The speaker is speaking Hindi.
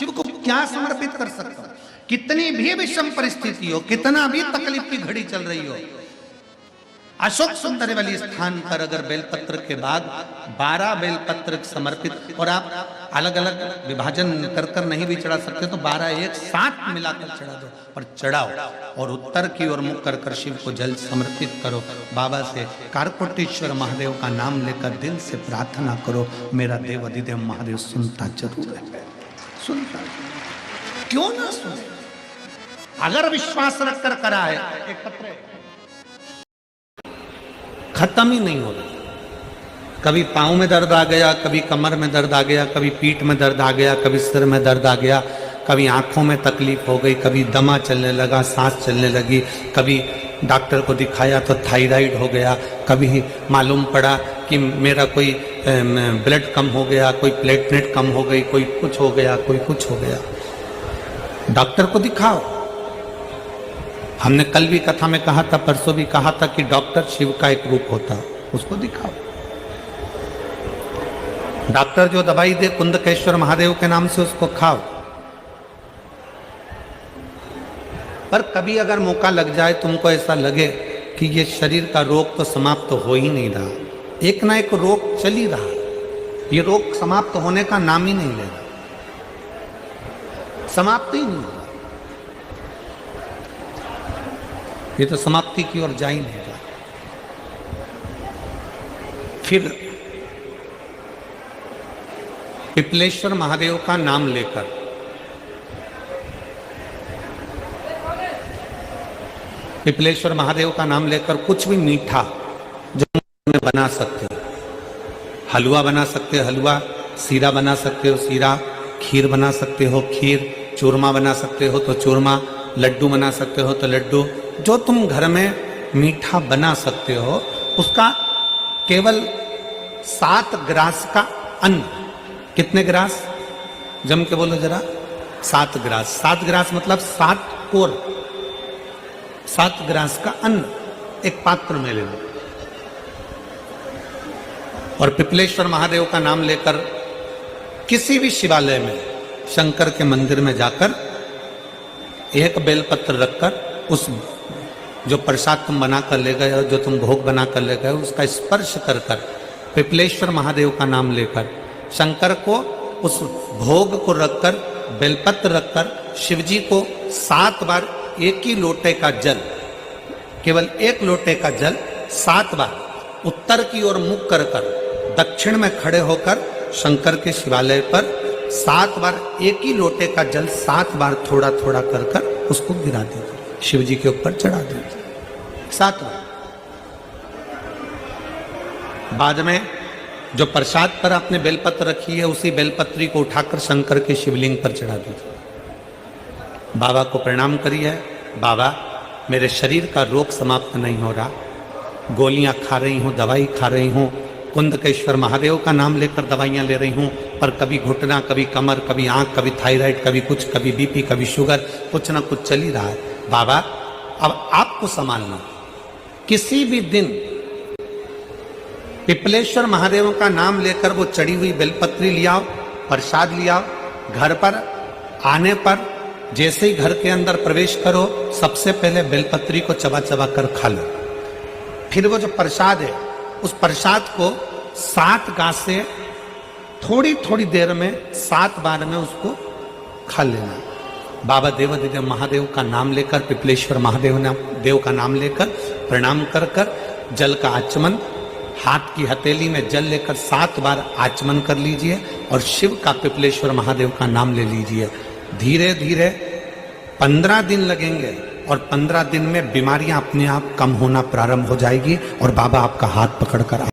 शिव को क्या समर्पित कर सकता हूं? कितनी भी विषम परिस्थिति हो, कितना भी तकलीफ की घड़ी चल रही हो, अशोक सुंदर वाली स्थान पर अगर बेलपत्र के बाद 12 बेलपत्र समर्पित, और आप अलग अलग विभाजन कर कर नहीं भी चढ़ा सकते तो 12 एक साथ मिलाकर चढ़ा दो और चढ़ाओ, और उत्तर की ओर मुख कर कर शिव को जल समर्पित करो। बाबा से कारकोटेश्वर महादेव का नाम लेकर दिल से प्रार्थना करो, मेरा देव अधिदेव महादेव सुनता जरूर है, सुनता क्यों ना सुने, अगर विश्वास रख कर करा है। एक पत्र खत्म ही नहीं हो रहा, कभी पाँव में दर्द आ गया, कभी कमर में दर्द आ गया, कभी पीठ में दर्द आ गया, कभी सिर में दर्द आ गया, कभी आंखों में तकलीफ हो गई, कभी दमा चलने लगा, सांस चलने लगी, कभी डॉक्टर को दिखाया तो थायराइड हो गया, कभी मालूम पड़ा कि मेरा कोई ब्लड कम हो गया, कोई प्लेटलेट कम हो गई, कोई कुछ हो गया, कोई कुछ हो गया। डॉक्टर को दिखाओ। हमने कल भी कथा में कहा था, परसों भी कहा था कि डॉक्टर शिव का एक रूप होता, उसको दिखाओ। डॉक्टर जो दवाई दे कुंदकेश्वर महादेव के नाम से उसको खाओ। पर कभी अगर मौका लग जाए, तुमको ऐसा लगे कि ये शरीर का रोग तो समाप्त हो ही नहीं रहा, एक ना एक रोग चल ही रहा, ये रोग समाप्त होने का नाम ही नहीं ले रहा, समाप्त ही नहीं हो रहा, ये तो समाप्ति की ओर जा ही नहीं रहा। फिर पिपलेश्वर महादेव का नाम लेकर पिपलेश्वर महादेव का नाम लेकर कुछ भी मीठा जो में बना सकते हो, हलवा बना सकते हो हलवा, सीरा बना सकते हो सीरा, खीर बना सकते हो खीर, चूरमा बना सकते हो तो चूरमा, लड्डू बना सकते हो तो लड्डू, जो तुम घर में मीठा बना सकते हो उसका केवल 7 ग्रास का अन्न। कितने ग्रास? जम के बोलो जरा। 7 ग्रास। 7 ग्रास मतलब 7 कोर, 7 ग्रास का अन्न एक पात्र में ले लो, और पिपलेश्वर महादेव का नाम लेकर किसी भी शिवालय में, शंकर के मंदिर में जाकर एक बेलपत्र रखकर उस जो प्रसाद तुम बना कर ले गए हो, जो तुम भोग बना कर ले गए हो, उसका स्पर्श कर कर पिपलेश्वर महादेव का नाम लेकर शंकर को उस भोग को रखकर, बेलपत्र रखकर शिवजी को 7 बार एक ही लोटे का जल, केवल एक लोटे का जल 7 बार उत्तर की ओर मुख कर कर दक्षिण में खड़े होकर शंकर के शिवालय पर 7 बार एक ही लोटे का जल 7 बार थोड़ा थोड़ा कर कर उसको गिरा दीजिए, शिव जी के ऊपर चढ़ा दीजिए 7 बार। बाद में जो प्रसाद पर आपने बेलपत्र रखी है, उसी बेलपत्री को उठाकर शंकर के शिवलिंग पर चढ़ा दीजिए। बाबा को प्रणाम करिए, बाबा मेरे शरीर का रोग समाप्त नहीं हो रहा, गोलियां खा रही हूँ, दवाई खा रही हूँ, कुंदकेश्वर महादेव का नाम लेकर दवाइयां ले रही हूँ, पर कभी घुटना, कभी कमर, कभी आंख, कभी थायराइड, कभी कुछ, कभी बीपी, कभी शुगर, कुछ ना कुछ चल ही रहा है। बाबा अब आपको संभालना। किसी भी दिन पिपलेश्वर महादेव का नाम लेकर वो चढ़ी हुई बेलपत्री लियाओ, प्रसाद लियाओ, घर पर आने पर जैसे ही घर के अंदर प्रवेश करो, सबसे पहले बेलपत्री को चबा चबा कर खा लो। फिर वो जो प्रसाद है, उस प्रसाद को 7 गांठ से थोड़ी थोड़ी देर में 7 बार में उसको खा लेना। बाबा देवाधिदेव महादेव का नाम लेकर, पिपलेश्वर महादेव देव का नाम लेकर प्रणाम कर कर जल का आचमन, हाथ की हथेली में जल लेकर 7 बार आचमन कर लीजिए और शिव का, पिपलेश्वर महादेव का नाम ले लीजिए। धीरे धीरे 15 दिन लगेंगे और 15 दिन में बीमारियां अपने आप कम होना प्रारंभ हो जाएगी और बाबा आपका हाथ पकड़कर